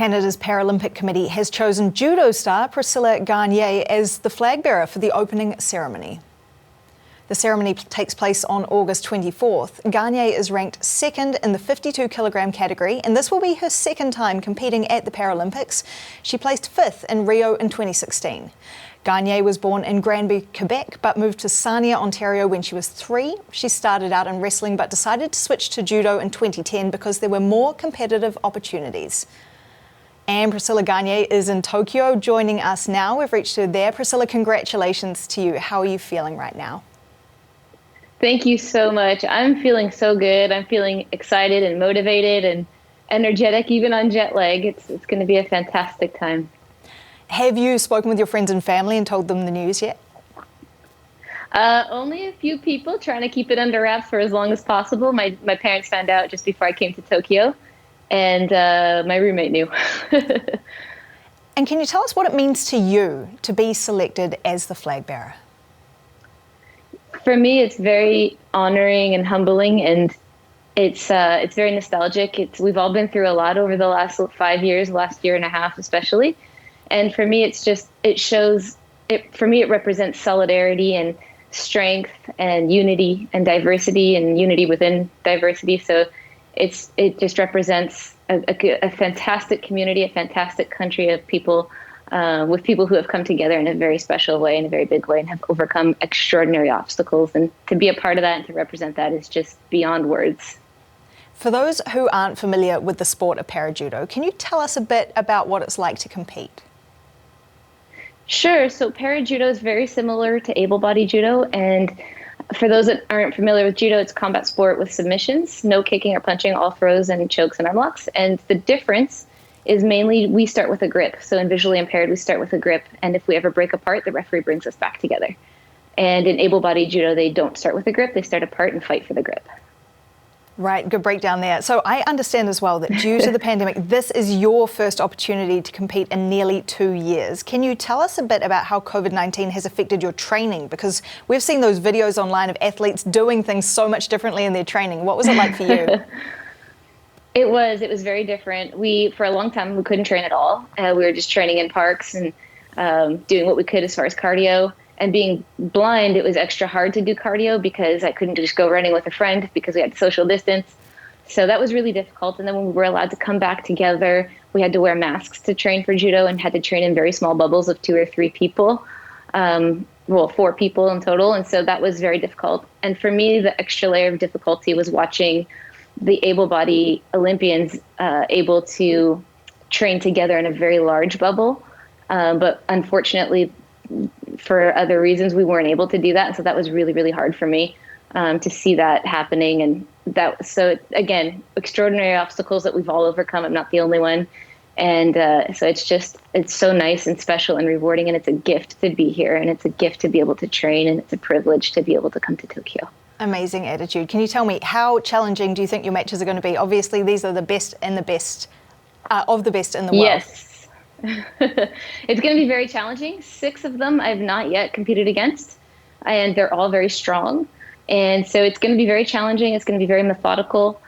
Canada's Paralympic Committee has chosen judo star Priscilla Gagné as the flag bearer for the opening ceremony. The ceremony takes place on August 24th. Gagné is ranked second in the 52 kilogram category, and this will be her second time competing at the Paralympics. She placed fifth in Rio in 2016. Gagné was born in Granby, Quebec, but moved to Sarnia, Ontario when she was 3. She started out in wrestling but decided to switch to judo in 2010 because there were more competitive opportunities. And Priscilla Gagné is in Tokyo joining us now. We've reached her there. Priscilla, congratulations to you. How are you feeling right now? Thank you so much. I'm feeling so good. I'm feeling excited and motivated and energetic, even on jet lag. It's going to be a fantastic time. Have you spoken with your friends and family and told them the news yet? Only a few people, trying to keep it under wraps for as long as possible. My parents found out just before I came to Tokyo, and my roommate knew. And can you tell us what it means to you to be selected as the flag bearer? For me, it's very honoring and humbling, and it's very nostalgic. We've all been through a lot over the last 5 years, last year and a half especially. And for me, for me, it represents solidarity and strength and unity and diversity and unity within diversity. So it just represents a fantastic community, a fantastic country of people, with people who have come together in a very special way, in a very big way, and have overcome extraordinary obstacles. And to be a part of that and to represent that is just beyond words. For those who aren't familiar with the sport of parajudo, can you tell us a bit about what it's like to compete? Sure. So parajudo is very similar to able-bodied judo. And for those that aren't familiar with judo, it's a combat sport with submissions, no kicking or punching, all throws and chokes and arm locks. And the difference is mainly we start with a grip. So in visually impaired, we start with a grip. And if we ever break apart, the referee brings us back together. And in able-bodied judo, they don't start with a grip. They start apart and fight for the grip. Right, good breakdown there. So I understand as well that due to the pandemic, this is your first opportunity to compete in nearly 2 years. Can you tell us a bit about how COVID-19 has affected your training? Because we've seen those videos online of athletes doing things so much differently in their training. What was it like for you? It was very different. For a long time, we couldn't train at all. We were just training in parks and doing what we could as far as cardio. And being blind, it was extra hard to do cardio because I couldn't just go running with a friend because we had social distance. So that was really difficult. And then when we were allowed to come back together, we had to wear masks to train for judo and had to train in very small bubbles of 2 or 3 people. 4 people in total. And so that was very difficult. And for me, the extra layer of difficulty was watching the able-bodied Olympians able to train together in a very large bubble. But unfortunately, for other reasons, we weren't able to do that. So that was really, really hard for me to see that happening. And so again, extraordinary obstacles that we've all overcome. I'm not the only one. And so it's so nice and special and rewarding. And it's a gift to be here. And it's a gift to be able to train. And it's a privilege to be able to come to Tokyo. Amazing attitude. Can you tell me, how challenging do you think your matches are going to be? Obviously, these are the best and the best of the best in the world. Yes. It's going to be very challenging. 6 of them I've not yet competed against, and they're all very strong. And so it's going to be very challenging. It's going to be very methodical.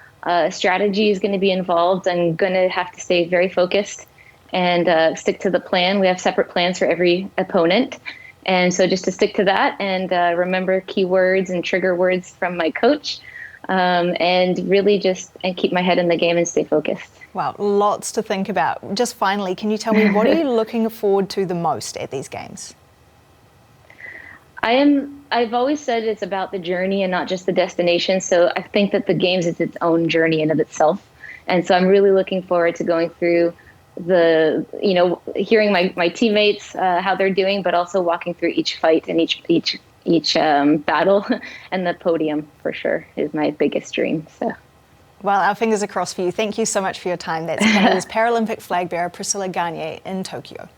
Strategy is going to be involved. I'm going to have to stay very focused and stick to the plan. We have separate plans for every opponent. And so just to stick to that and remember keywords and trigger words from my coach, and really and keep my head in the game and stay focused. Wow, lots to think about. Just finally, can you tell me, what are you looking forward to the most at these games? I've always said it's about the journey and not just the destination. So I think that the games is its own journey in of itself. And so I'm really looking forward to going through hearing my teammates, how they're doing, but also walking through each fight and each battle. And the podium for sure is my biggest dream. So. Well, our fingers are crossed for you. Thank you so much for your time. That's Canada's Paralympic flag bearer Priscilla Gagné in Tokyo.